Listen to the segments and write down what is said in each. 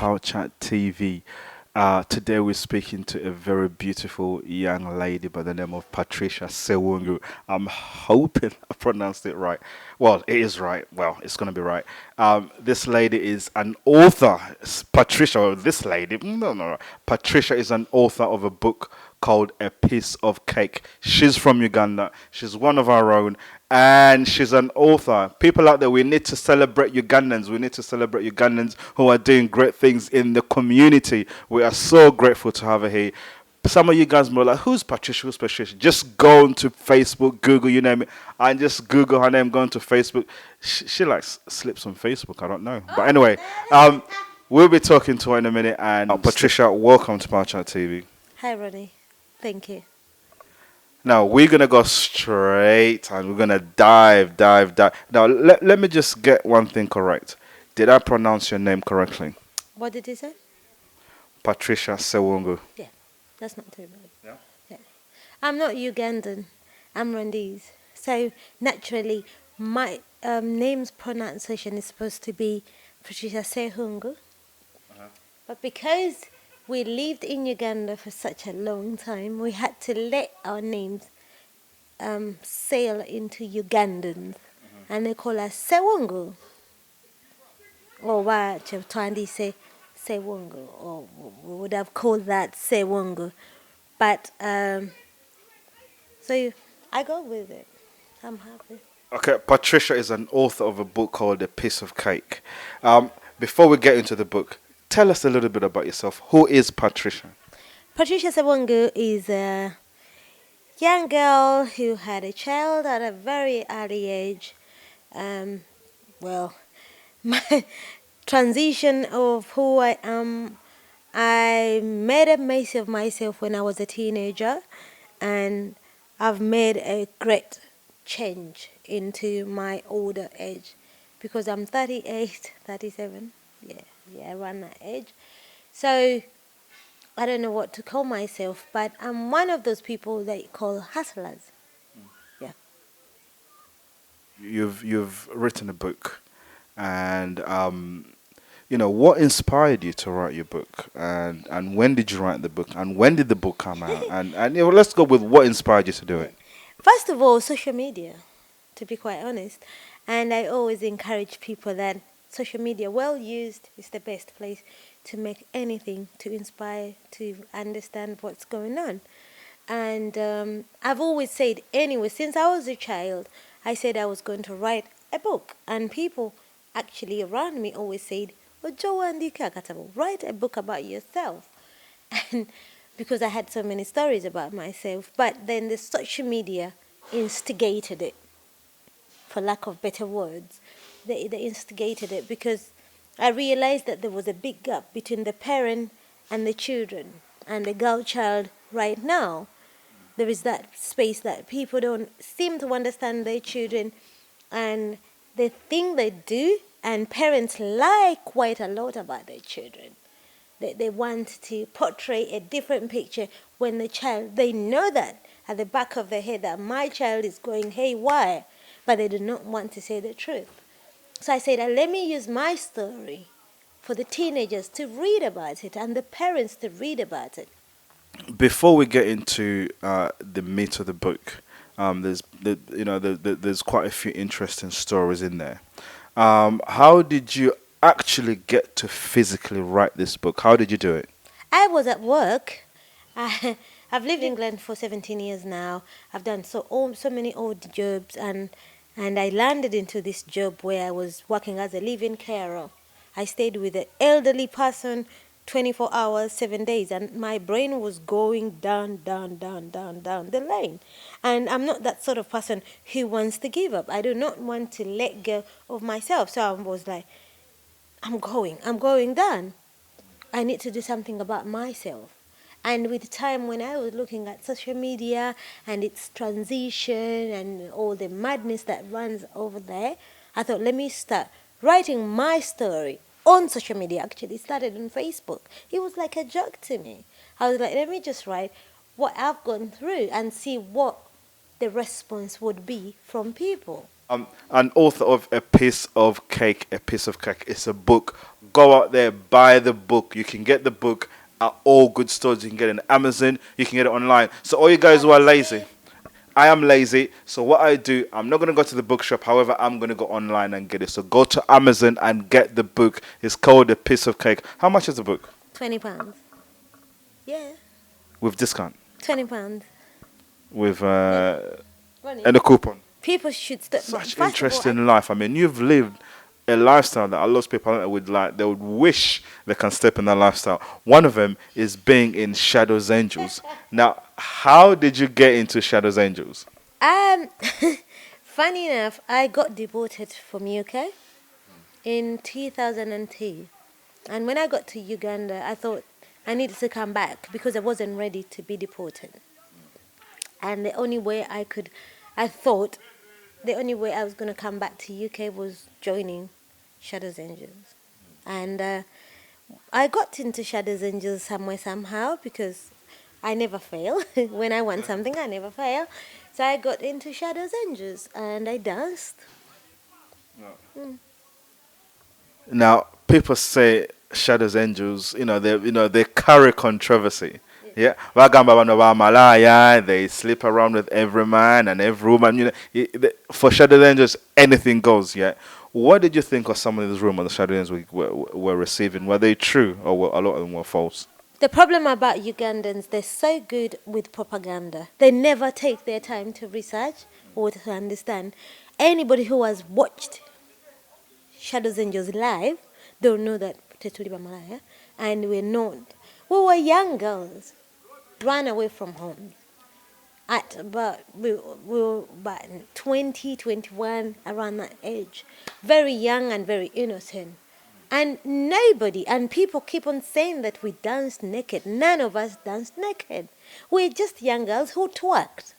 Power Chat TV. Today we're speaking to a very beautiful young lady by the name of Patricia Ssewungu. I'm hoping I pronounced it right. Well, it is right. Well, it's going to be right. This lady is an author. Patricia, or this lady, no. Patricia is an author of a book called A Piece of Cake. She's from Uganda. She's one of our own. And she's an author. People out there, we need to celebrate Ugandans. We need to celebrate Ugandans who are doing great things in the community. We are so grateful to have her here. Some of you guys may be like, who's Patricia? Who's Patricia? Just go onto Facebook, Google, you name it, and just Google her name, go onto Facebook. She likes slips on Facebook. I don't know. But anyway, we'll be talking to her in a minute. And Patricia, welcome to Power Chat TV. Hi, Ronnie. Thank you. Now, we're going to go straight and we're going to dive. Now, let me just get one thing correct. Did I pronounce your name correctly? What did you say? Patricia Ssewungu. Yeah, that's not too bad. Yeah? Yeah. I'm not Ugandan. I'm Rwandese. So, naturally, my name's pronunciation is supposed to be Patricia Ssewungu. But because we lived in Uganda for such a long time, we had to let our names sail into Ugandans. And they call us Ssewungu. Or what Twandi say Ssewungu. Or we would have called that Ssewungu. But, so I go with it. I'm happy. Okay, Patricia is an author of a book called A Piece of Cake. Before we get into the book, tell us a little bit about yourself. Who is Patricia? Patricia Ssewungu is a young girl who had a child at a very early age. My transition of who I am, I made a mess of myself when I was a teenager, and I've made a great change into my older age because I'm 38, 37. Yeah, around that age. So I don't know what to call myself, but I'm one of those people that you call hustlers. Yeah. You've written a book, and what inspired you to write your book, and when did you write the book, and when did the book come out, and let's go with what inspired you to do it. First of all, social media, to be quite honest, and I always encourage people that social media, well used, is the best place to make anything, to inspire, to understand what's going on. And I've always said, anyway, since I was a child, I said I was going to write a book. And people actually around me always said, write a book about yourself. And because I had so many stories about myself. But then the social media instigated it, for lack of better words. They instigated it because I realized that there was a big gap between the parent and the children. And the girl child right now, there is that space that people don't seem to understand their children, and they think they do, and parents lie quite a lot about their children. They want to portray a different picture when the child, they know that at the back of their head that my child is going haywire, but they do not want to say the truth. So I said, let me use my story for the teenagers to read about it and the parents to read about it. Before we get into the meat of the book, there's quite a few interesting stories in there. How did you actually get to physically write this book? How did you do it? I was at work. I've lived in England for 17 years now. I've done so many odd jobs, and I landed into this job where I was working as a live-in carer. I stayed with an elderly person 24 hours, 7 days, and my brain was going down the lane. And I'm not that sort of person who wants to give up. I do not want to let go of myself. So I was like, I'm going down. I need to do something about myself. And with time, when I was looking at social media and its transition and all the madness that runs over there, I thought, let me start writing my story on social media. Actually, it started on Facebook. It was like a joke to me. I was like, let me just write what I've gone through and see what the response would be from people. An author of A Piece of Cake. A Piece of Cake. It's a book. Go out there, buy the book. You can get the book at all good stores. You can get it on Amazon. You can get it online. So all you guys who are lazy, I am lazy. So what I do, I'm not gonna go to the bookshop. However, I'm gonna go online and get it. So go to Amazon and get the book. It's called A Piece of Cake. How much is the book? £20. Yeah, With discount, £20. with Yeah. Running. and a coupon. People should start. Such First of all, interesting life. I mean, you've lived a lifestyle that a lot of people would like. They would wish they can step in that lifestyle. One of them is being in Shadows Angels. Now, how did you get into Shadows Angels? um, funny enough, I got deported from UK in 2002, and when I got to Uganda, I thought I needed to come back because I wasn't ready to be deported. And the only way I thought, the only way I was going to come back to UK was joining Shadows Angels. And I got into Shadows Angels somewhere somehow because I never fail. When I want something, I never fail. So I got into Shadows Angels and I danced. Now, people say Shadows Angels, they carry controversy. Yeah, Wagamba bano ba malaya, they sleep around with every man and every woman. For Shadows Angels, anything goes. Yeah, what did you think of some of these rumors the Shadows Angels were receiving? Were they true, or were a lot of them were false? The problem about Ugandans, they're so good with propaganda. They never take their time to research or to understand. Anybody who has watched Shadows Angels live, they'll know that Tetuliba Malaya, and we're not. We were young girls, ran away from home. At about we were about 20, 21, around that age, very young and very innocent. And nobody, and people keep on saying that we danced naked. None of us danced naked. We're just young girls who twerked.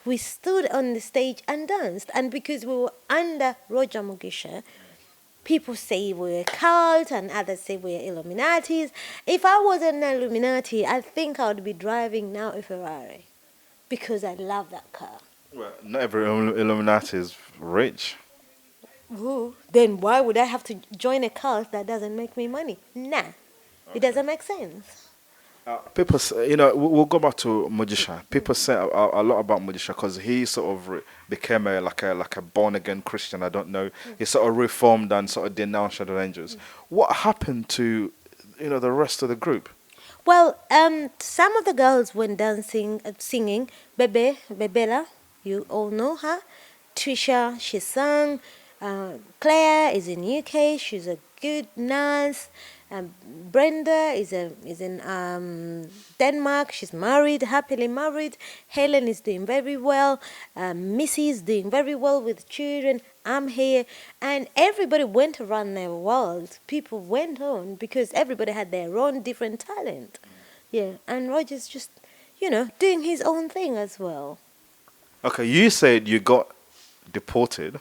We stood on the stage and danced. And because we were under Roger Mugisha, people say we're a cult and others say we're Illuminatis. If I was an Illuminati, I think I would be driving now a Ferrari because I love that car. Well, not every Illuminati is rich. Ooh, then why would I have to join a cult that doesn't make me money? Nah, it doesn't make sense. People, say, we'll go back to Mujisha. People say a lot about Mujisha because he sort of became like a born again Christian. I don't know. He sort of reformed and sort of denounced Shadow Angels. What happened to the rest of the group? Well, some of the girls went dancing, singing. Bebela, you all know her. Trisha, she sang. Claire is in UK. She's a good nurse. Brenda is in Denmark. She's married, happily married. Helen is doing very well. Missy is doing very well with children. I'm here, and everybody went around their world. People went on because everybody had their own different talent. Yeah, and Roger's just, doing his own thing as well. Okay, you said you got deported.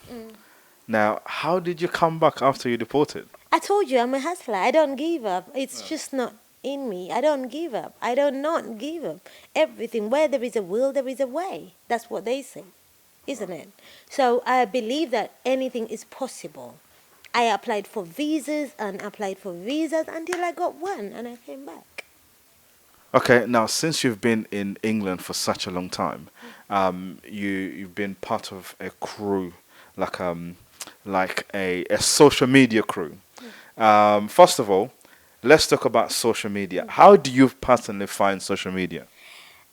Now, how did you come back after you deported? I told you I'm a hustler. I don't give up. It's just not in me. I don't give up. I don't not give up. Everything, where there is a will, there is a way. That's what they say, isn't it? So I believe that anything is possible. I applied for visas and applied for visas until I got one and I came back. Okay, now since you've been in England for such a long time, you've been part of a crew, like a social media crew. First of all, let's talk about social media. How do you personally find social media?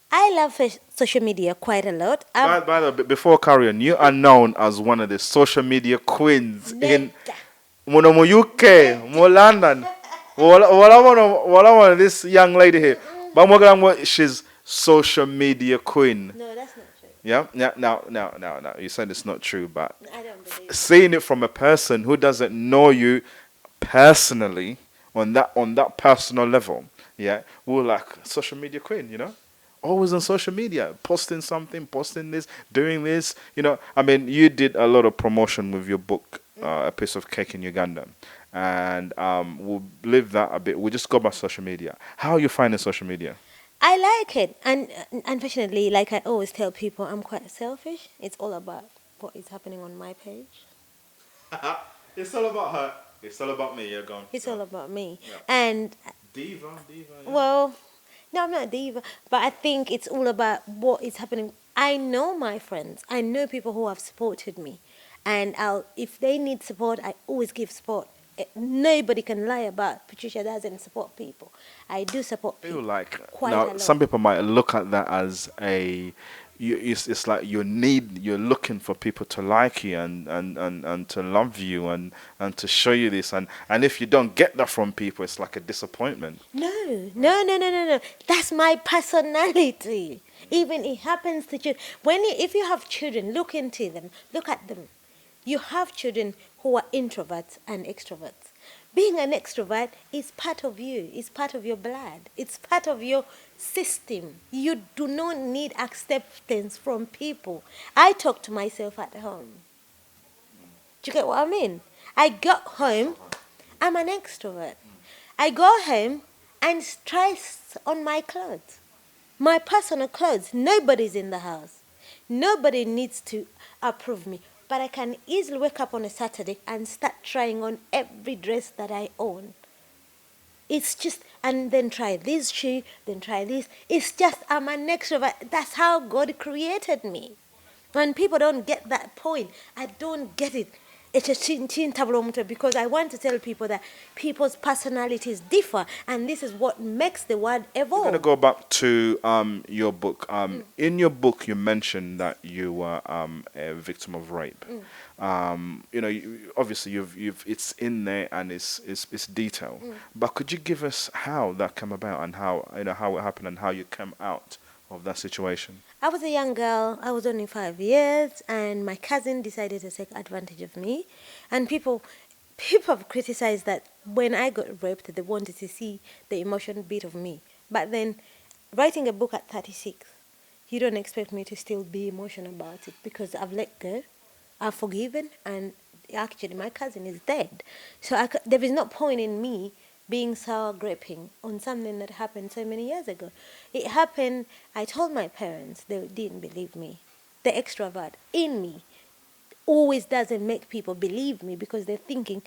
I love social media quite a lot. By the way, before carry on, you are known as one of the social media queens in mo UK, mo London. What I want this young lady here. But she's social media queen. No, that's not true. Yeah, yeah. Now. You said it's not true, but I don't believe it. seeing it from a person who doesn't know you personally on that personal level, yeah, we're like social media queen, always on social media, posting something, posting this, doing this, I mean, you did a lot of promotion with your book, A Piece of Cake in Uganda, and we'll leave that a bit. We'll just go back to social media. How are you finding social media? I like it, and unfortunately, like I always tell people, I'm quite selfish. It's all about what is happening on my page. It's all about her. It's all about me. Yeah, go on. It's Go on. all about me. Yeah. And, Diva, yeah. well, no, I'm not a diva, but I think it's all about what is happening. I know my friends. I know people who have supported me. And if they need support, I always give support. Nobody can lie about Patricia doesn't support people. I do support Feel people like quite now a lot. some people might look at that as it's like you're looking for people to like you and to love you and to show you this and if you don't get that from people it's like a disappointment. No, no, no, no, no, no. That's my personality. Even it happens to children. If you have children, look into them. Look at them. You have children who are introverts and extroverts. Being an extrovert is part of you. It's part of your blood. It's part of your system. You do not need acceptance from people. I talk to myself at home. Do you get what I mean? I got home, I'm an extrovert. I go home and stress on my clothes. My personal clothes. Nobody's in the house. Nobody needs to approve me. But I can easily wake up on a Saturday and start trying on every dress that I own. It's just, and then try this shoe, then try this. It's just, I'm an extrovert. That's how God created me. When people don't get that point, I don't get it. It's a chin because I want to tell people that people's personalities differ, and this is what makes the world We're gonna evolve. go back to your book. In your book, you mentioned that you were a victim of rape. You know, obviously you've it's in there and it's detailed. But could you give us how that came about and how how it happened and how you came out of that situation? I was a young girl. I was only 5 years, and my cousin decided to take advantage of me. And people have criticized that when I got raped, they wanted to see the emotion bit of me. But then, writing a book at 36, you don't expect me to still be emotional about it because I've let go, I've forgiven, and actually my cousin is dead. So there is no point in me being sour graping on something that happened so many years ago. It happened, I told my parents, they didn't believe me. The extrovert in me always doesn't make people believe me because they're thinking,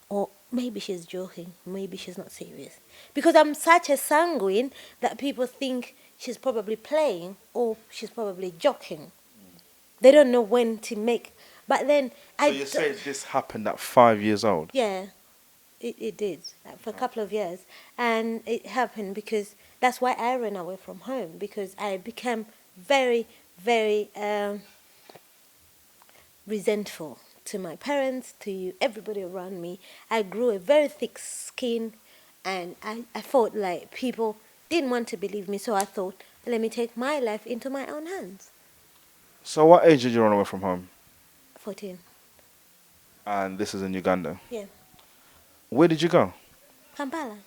oh, maybe she's joking, maybe she's not serious. Because I'm such a sanguine that people think she's probably playing or she's probably joking. They don't know when to make. But then So you say this happened at 5 years old. yeah, it did for a couple of years. And it happened because that's why I ran away from home because I became very, very resentful to my parents, to everybody around me. I grew a very thick skin and I felt like people didn't want to believe me. So I thought, let me take my life into my own hands. So what age did you run away from home? 14. And this is in Uganda. Yeah. Where did you go? Kampala,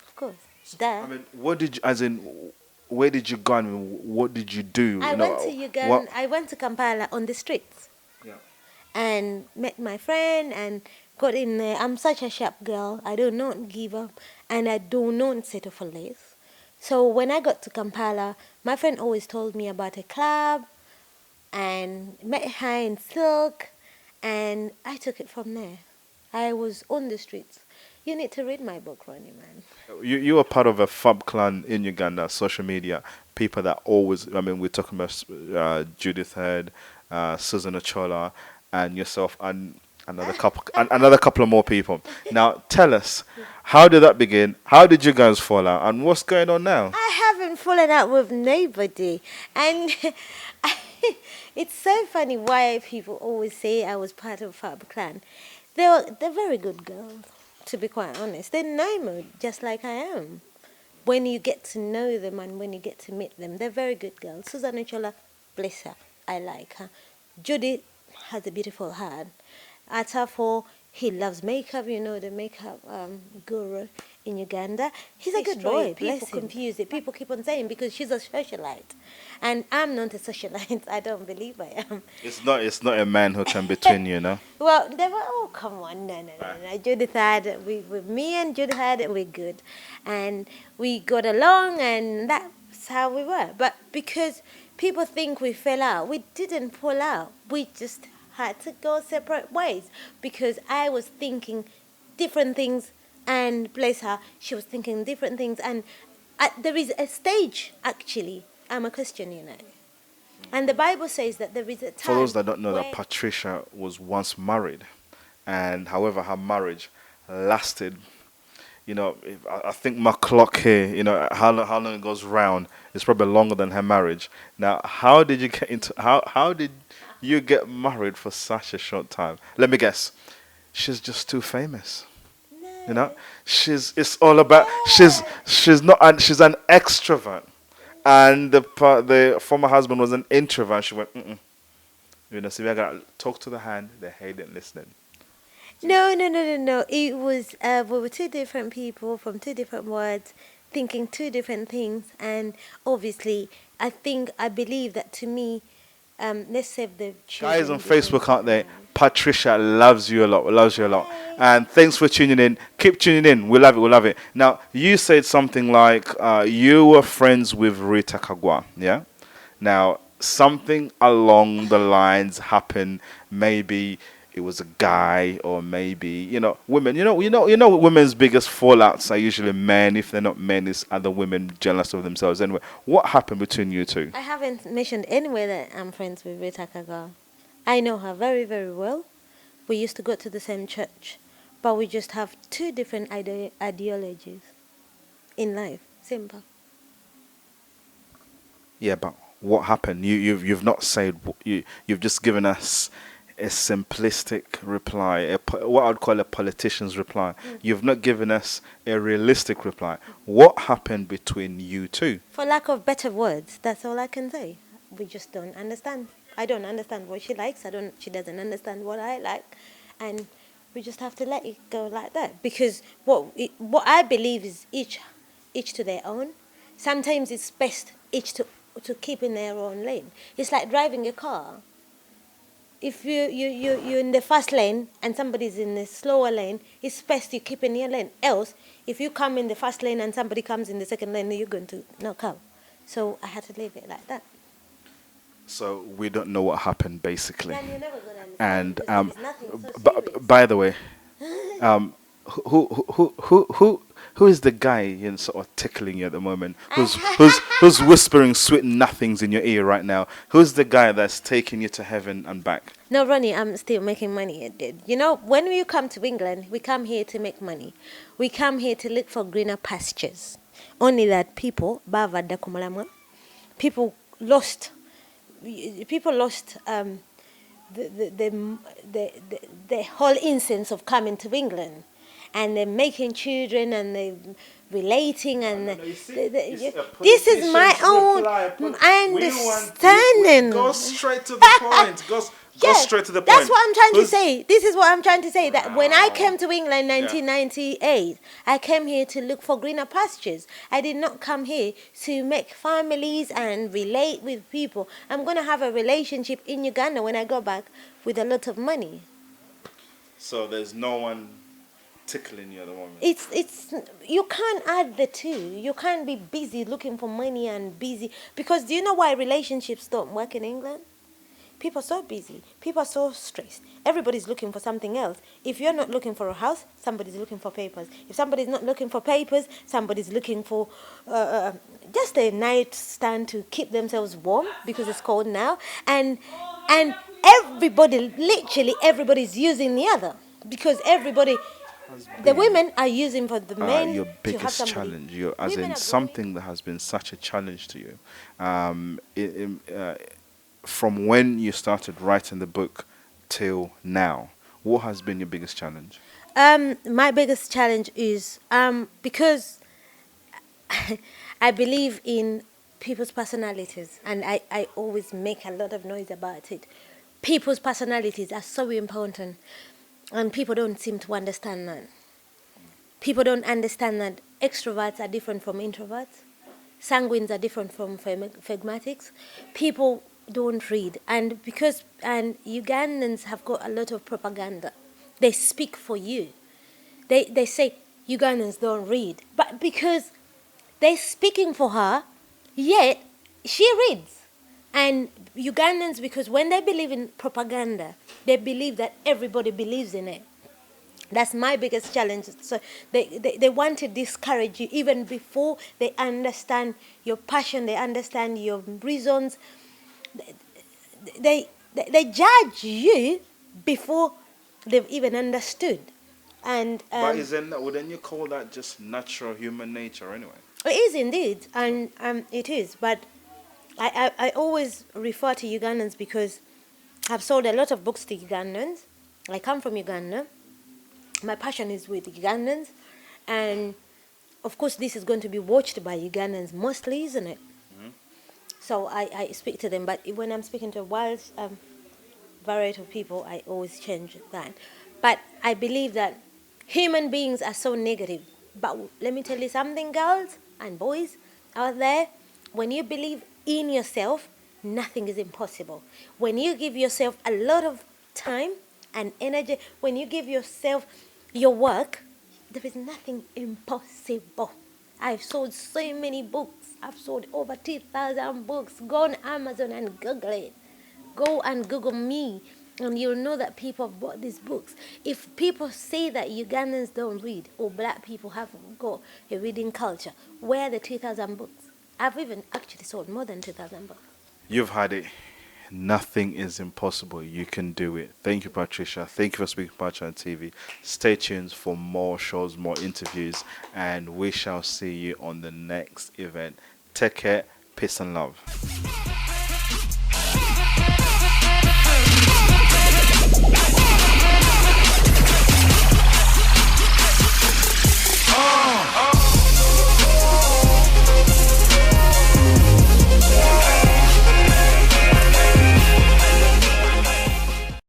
of course. Duh. I mean, what did you, as in, where did you go? I mean, what did you do? I You went to know, Uganda. what? I went to Kampala on the streets Yeah. and met my friend and got in there. I'm such a sharp girl. I do not give up and I do not settle for less. So when I got to Kampala, my friend always told me about a club and met her in Silk and I took it from there. I was on the streets. You need to read my book, Ronnie, man. You were part of a fab clan in Uganda, social media. People that always, I mean, we're talking about Judith Head, Susan Ochola, and yourself, and another couple of more people. Now, tell us, how did that begin? How did you guys fall out, and what's going on now? I haven't fallen out with nobody. And it's so funny why people always say I was part of Fab Clan. They're very good girls, to be quite honest. They know me just like I am. When you get to know them and when you get to meet them, they're very good girls. Susan Ochola, bless her, I like her. Judy has a beautiful heart. Atafo, he loves makeup, you know, the makeup guru in Uganda. He's a good boy. People confuse it. People keep on saying because she's a socialite. And I'm not a socialite. I don't believe I am. It's not a man who can between you, no. Well, they were, oh, come on, no. Judith had, with me and Judith had, we're good. And we got along, and that's how we were. But because people think we fell out, we didn't fall out. We just had to go separate ways because I was thinking different things, and bless her, she was thinking different things. And there is a stage, actually. I'm a Christian, you know. And the Bible says that there is a For those time that don't know, that where. Patricia was once married, and however her marriage lasted, I think my clock here, how long it goes round is probably longer than her marriage. Now, how did you get married for such a short time? Let me guess. She's just too famous. You know, No. it's all about she's not an, she's an extrovert, and the former husband was an introvert. She went, mm-mm. So we gotta talk to the hand. The head ain't listening. No, no, no, no, no. It was we were two different people from two different worlds, thinking two different things, and obviously, I believe that to me, let's save the Guys on children before Facebook, aren't they? now. Patricia loves you a lot. Loves you a lot. Hi. And thanks for tuning in. Keep tuning in. We love it. We love it. Now, you said something like you were friends with Rita Kagwa. Yeah. Now, something along the lines happened. Maybe it was a guy, or maybe women. Women's biggest fallouts are usually men. If they're not men, it's other women jealous of themselves. Anyway, what happened between you two? I haven't mentioned anywhere that I'm friends with Rita Kaga. I know her very, very well. We used to go to the same church, but we just have two different ideologies in life. Simple. Yeah, but what happened? You've not said you've just given us a simplistic reply, what I'd call a politician's reply. You've not given us a realistic reply. What happened between you two? For lack of better words, that's all I can say. We just don't understand. I don't understand what she likes. She doesn't understand what I like, and we just have to let it go like that. Because what I believe is each to their own. Sometimes it's best each to keep in their own lane. It's like driving a car. If you're in the fast lane and somebody's in the slower lane, it's best you keep in your lane. Else, if you come in the fast lane and somebody comes in the second lane, you're going to knock out. So I had to leave it like that. So we don't know what happened basically. Then you're never going to understand And because there is nothing so serious. by the way, who is the guy sort of tickling you at the moment? Who's whispering sweet nothings in your ear right now? Who's the guy that's taking you to heaven and back? No, Ronnie, I'm still making money. You know, when we come to England, we come here to make money. We come here to look for greener pastures. Only that people, people lost, people lost the whole incense of coming to England, and they're making children and they're relating and this is my own understanding. Go straight to the point. Go Yeah, straight to the point. that's what I'm trying to say. This is what I'm trying to say. That when I came to England in Yeah. 1998, I came here to look for greener pastures. I did not come here to make families and relate with people. I'm going to have a relationship in Uganda when I go back with a lot of money. So there's no one tickling you at the moment. It's you can't add the two. You can't be busy looking for money and busy, because do you know why relationships don't work in England? People are so busy. People are so stressed. Everybody's looking for something else. If you're not looking for a house, somebody's looking for papers. If somebody's not looking for papers, somebody's looking for just a nightstand to keep themselves warm because it's cold now. And everybody, literally everybody's using the other, because everybody, the women are using for the men Your to have biggest somebody. challenge, as Women in are something that has been such a challenge to you, from when you started writing the book till now, what has been your biggest challenge? My biggest challenge is because I believe in people's personalities, and I always make a lot of noise about it. People's personalities are so important, and people don't seem to understand that. People don't understand that extroverts are different from introverts, sanguines are different from phlegmatics. People don't read, and Ugandans have got a lot of propaganda. They speak for you. They say Ugandans don't read, but because they're speaking for her, yet she reads. And Ugandans, because when they believe in propaganda, they believe that everybody believes in it. That's my biggest challenge. So they want to discourage you even before they understand your passion, they understand your reasons. They judge you before they've even understood. And But isn't that, wouldn't you call that just natural human nature anyway? it is indeed, and it is. But I always refer to Ugandans because I've sold a lot of books to Ugandans. I come from Uganda. My passion is with Ugandans, and of course, this is going to be watched by Ugandans mostly, isn't it? Mhm. So I speak to them, but when I'm speaking to a wide variety of people, I always change that. But I believe that human beings are so negative. But let me tell you something, girls and boys out there, when you believe in yourself, nothing is impossible. When you give yourself a lot of time and energy, when you give yourself your work, there is nothing impossible. I've sold so many books. I've sold over 2,000 books. Go on Amazon and Google it. Go and Google me, and you'll know that people have bought these books. If people say that Ugandans don't read or black people haven't got a reading culture, where are the 2,000 books? I've even actually sold more than 2,000 books. You've had it. Nothing is impossible. You can do it. Thank you, Patricia. Thank you for speaking to Patricia on TV. Stay tuned for more shows, more interviews, and we shall see you on the next event. Take care. Peace and love.